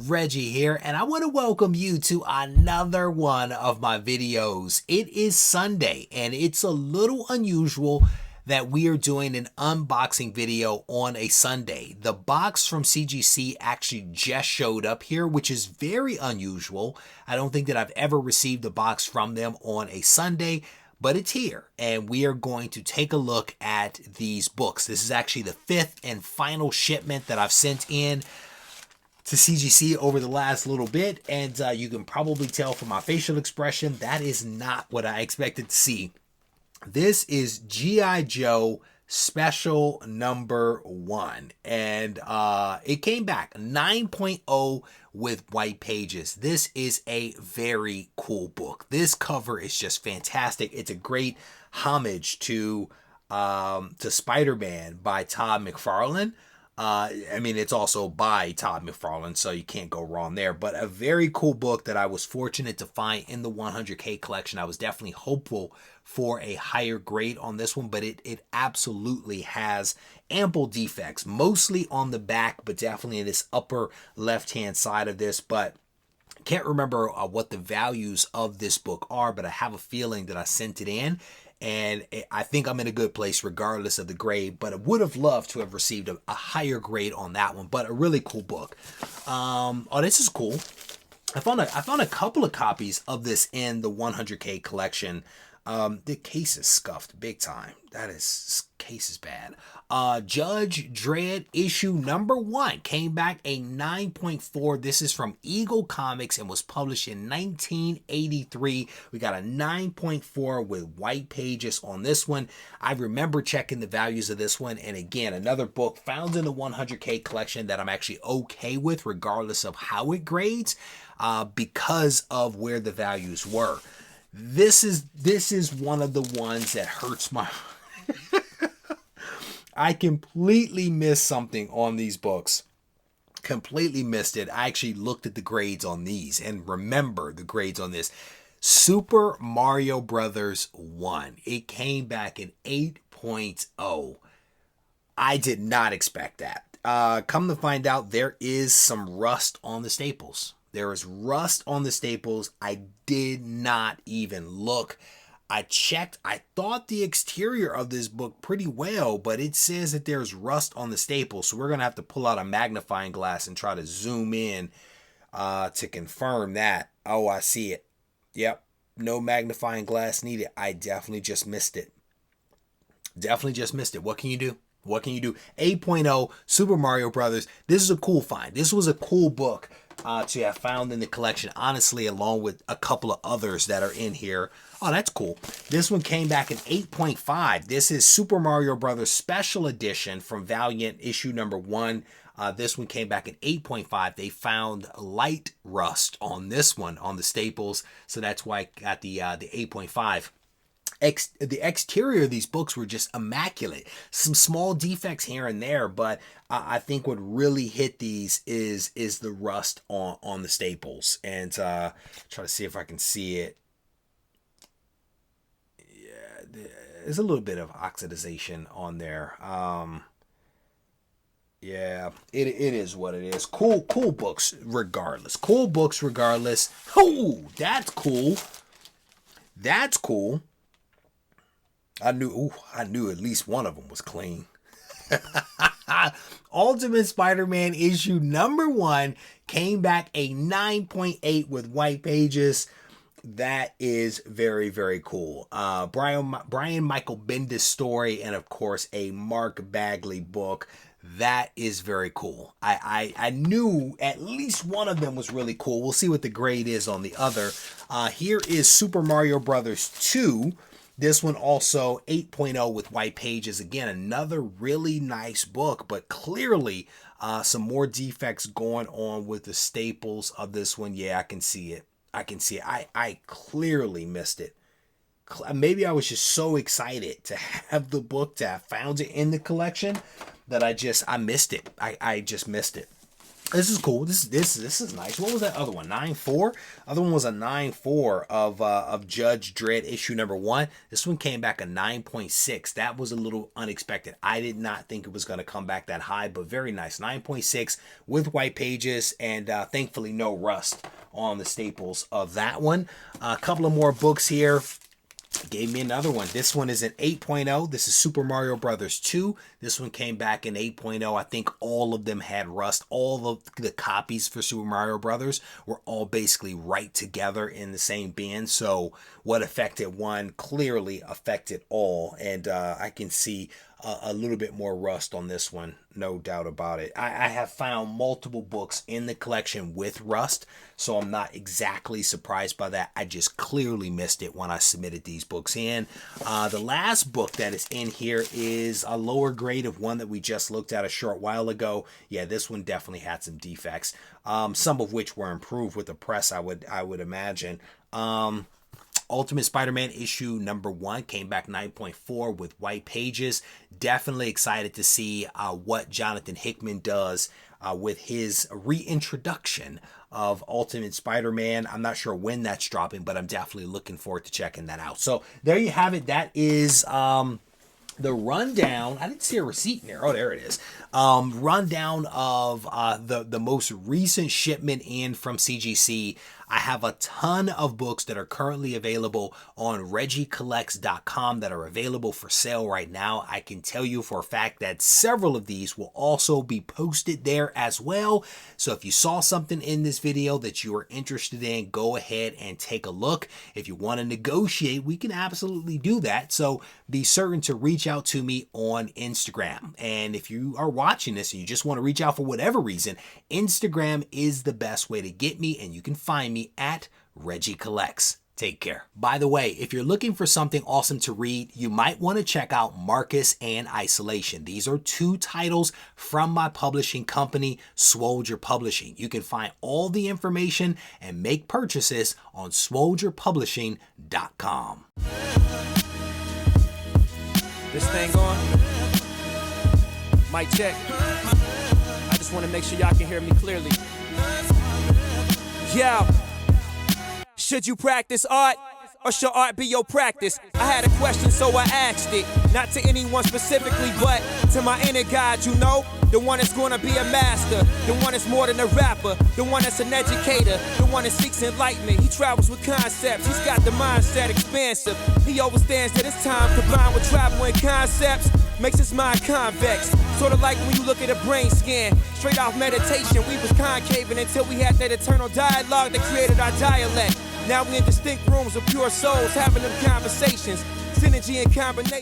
Reggie here, and I want to welcome you to another one of my videos. It is Sunday, and it's a little unusual that we are doing an unboxing video on a Sunday. The box from CGC actually just showed up here, which is very unusual. I don't think that I've ever received a box from them on a Sunday, but it's here, and we are going to take a look at these books. This is actually the fifth and final shipment that I've sent in to CGC over the last little bit, and you can probably tell from my facial expression that is not what I expected to see. This is G.I. Joe Special Number 1, and it came back 9.0 with white pages. This is a very cool book. This cover is just fantastic. It's a great homage to Spider-Man by Todd McFarlane. I mean, it's also by Todd McFarlane, so you can't go wrong there. But a very cool book that I was fortunate to find in the 100K collection. I was definitely hopeful for a higher grade on this one, but it absolutely has ample defects, mostly on the back, but definitely in this upper left-hand side of this. But can't remember what the values of this book are, but I have a feeling that I sent it in, and I think I'm in a good place regardless of the grade, but I would have loved to have received a higher grade on that one, but a really cool book. Oh, this is cool. I found a couple of copies of this in the 100K collection. The case is scuffed big time. Case is bad. Judge Dredd issue number 1 came back a 9.4. This is from Eagle Comics and was published in 1983. We got a 9.4 with white pages on this one. I remember checking the values of this one, and again, another book found in the 100K collection that I'm actually okay with regardless of how it grades, because of where the values were. This is one of the ones that hurts my I completely missed something on these books. Completely missed it. I actually looked at the grades on these and remember the grades on this. Super Mario Brothers 1. It came back in 8.0. I did not expect that. Come to find out, there is some rust on the staples. There is rust on the staples. I did not even look. I checked. I thought the exterior of this book pretty well, but it says that there's rust on the staples. So we're going to have to pull out a magnifying glass and try to zoom in to confirm that. Oh, I see it. Yep. No magnifying glass needed. I definitely just missed it. Definitely just missed it. What can you do? What can you do? 8.0 Super Mario Brothers. This is a cool find. This was a cool book to have found in the collection, honestly, along with a couple of others that are in here. Oh, that's cool. This one came back in 8.5. This is Super Mario Brothers Special Edition from Valiant issue number 1. This one came back in 8.5. They found light rust on this one, on the staples, so that's why I got the 8.5. The exterior of these books were just immaculate. Some small defects here and there, but I think what really hit these is the rust on the staples. And try to see if I can see it. Yeah, there's a little bit of oxidization on there. Yeah, it is what it is. Cool books regardless. Cool books regardless. Oh, that's cool. That's cool. I knew at least one of them was clean. Ultimate Spider-Man issue number 1 came back a 9.8 with white pages. That is very, very cool. Brian Michael Bendis story, and of course a Mark Bagley book. That is very cool. I knew at least one of them was really cool. We'll see what the grade is on the other. Here is Super Mario Brothers 2. This one also 8.0 with white pages. Again, another really nice book, but clearly some more defects going on with the staples of this one. Yeah, I can see it. I clearly missed it. Maybe I was just so excited to have the book, to have found it in the collection, that I missed it. I just missed it. This is cool. This is nice. What was that other one? 9-4. Other one was a 9-4 of Judge Dredd issue number 1. This one came back a 9.6. That was a little unexpected. I did not think it was going to come back that high, but very nice. 9.6 with white pages, and thankfully no rust on the staples of that one. A couple of more books here. Gave me another one. This one is an 8.0. This is Super Mario Brothers 2. This one came back in 8.0. I think all of them had rust. All of the copies for Super Mario Brothers were all basically right together in the same bin. So what affected one clearly affected all. And I can see a little bit more rust on this one, no doubt about it. I have found multiple books in the collection with rust, so I'm not exactly surprised by that. I just clearly missed it when I submitted these books in. The last book that is in here is a lower grade of one that we just looked at a short while ago. Yeah, this one definitely had some defects, some of which were improved with the press, I would imagine. Ultimate Spider-Man issue number 1 came back 9.4 with white pages. Definitely excited to see what Jonathan Hickman does with his reintroduction of Ultimate Spider-Man. I'm not sure when that's dropping, but I'm definitely looking forward to checking that out. So there you have it. That is the rundown. I didn't see a receipt in there. Oh, there it is. Rundown of the most recent shipment in from CGC. I have a ton of books that are currently available on regiecollects.com that are available for sale right now. I can tell you for a fact that several of these will also be posted there as well. So if you saw something in this video that you are interested in, go ahead and take a look. If you want to negotiate, we can absolutely do that. So be certain to reach out to me on Instagram. And if you are watching this and you just want to reach out for whatever reason, Instagram is the best way to get me, and you can find me at Regie Collects. Take care. By the way, if you're looking for something awesome to read, you might want to check out Marcus and Isolation. These are 2 titles from my publishing company, Swoldier Publishing. You can find all the information and make purchases on swoldierpublishing.com. This thing on? Mic check. I just want to make sure y'all can hear me clearly. Yeah. Should you practice art, or should art be your practice? I had a question, so I asked it. Not to anyone specifically, but to my inner God, you know? The one that's gonna be a master, the one that's more than a rapper, the one that's an educator, the one that seeks enlightenment. He travels with concepts, he's got the mindset expansive. He understands that his time combined with travel and concepts makes his mind convex. Sort of like when you look at a brain scan, straight off meditation, we was concaving until we had that eternal dialogue that created our dialect. Now we in distinct rooms of pure souls having them conversations, synergy and combination.